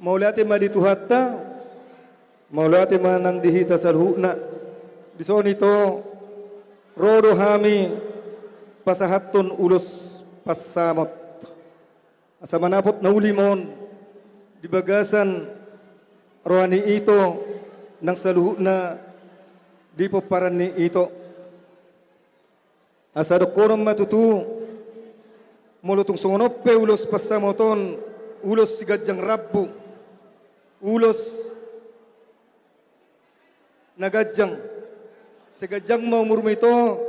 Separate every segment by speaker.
Speaker 1: maulati ma dituhatta, maulati ma nang dihita salhuna. Disoni to rodo hami pasahatun ulus pasamot. Asa manapot na ulimon di bagasan rohani ito nang saluhuna di po paran ni ito. Asa dokorom matutu mulutong sungonop pe ulos pasamoton ulos sigadyang rabbu ulos nagadyang sigadyang maumurmo ito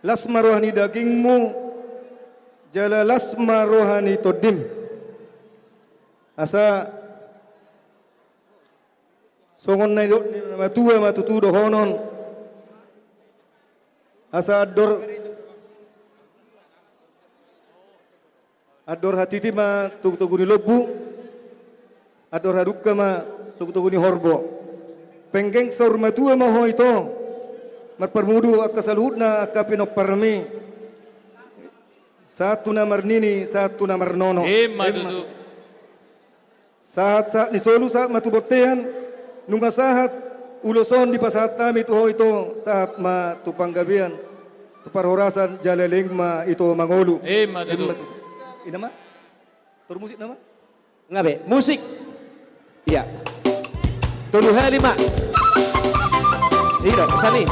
Speaker 1: lasma rohani dagingmu jala lasma rohani todim asa songon na matua matutudo honon asa ador hatiti ma tugtuguni lobu ador hadukka ma tugtuguni horbo penggeng saur matua ma ho ito marpermudu akasalhudna akapinoparmi satu na marnini satu na marnono saat saat ni solu saat matubotehan nunga sahat uloson di pasahat tami tuho ito saat ma tupanggabian tuparhorasan jalaling ma ito mangolu inama tur musik nama
Speaker 2: ngabe musik iya tulu lima iya kesani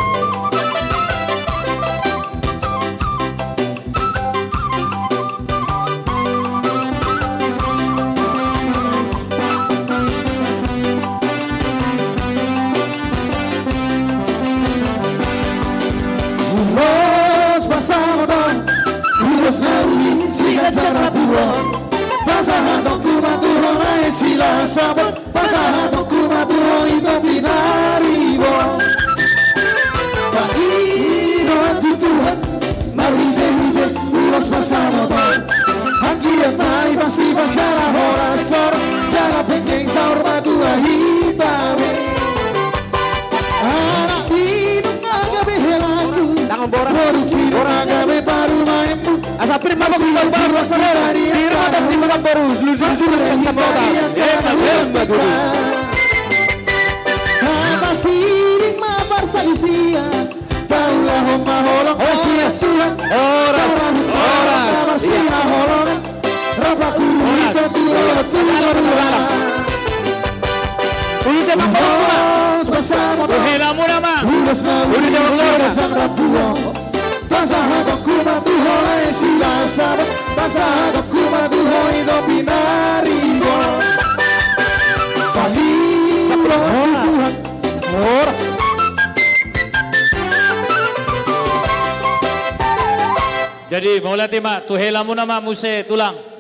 Speaker 3: Pasahado kumaturo na sila sabot pasahado kumaturo ito pinaribo Paino at tutuhan Maride-hides ulos pasamoton Hanggiat na ibasiba Jara horasor Jara penggeng saur matua hitame Anak pinong agabe helaku
Speaker 2: tangan borak
Speaker 3: Orang agabe paru maimpu
Speaker 2: asa firma bagus baru asara firma dan firma baru jujur kesempatan maduru
Speaker 3: Apa siring mapar sa isia Taulah homa holong sia suang
Speaker 2: oras
Speaker 3: sia holong Rabaku ito tuwa
Speaker 2: uli sa mga
Speaker 3: bersama
Speaker 2: tuhela mo naman
Speaker 3: uli jang rapuo Pasahado kumatuho sila sabat Pasahado kumatuho ito pinaribo Palibro Tuhan Oras
Speaker 4: Jadi maulati ma tuhela mo naman muse tulang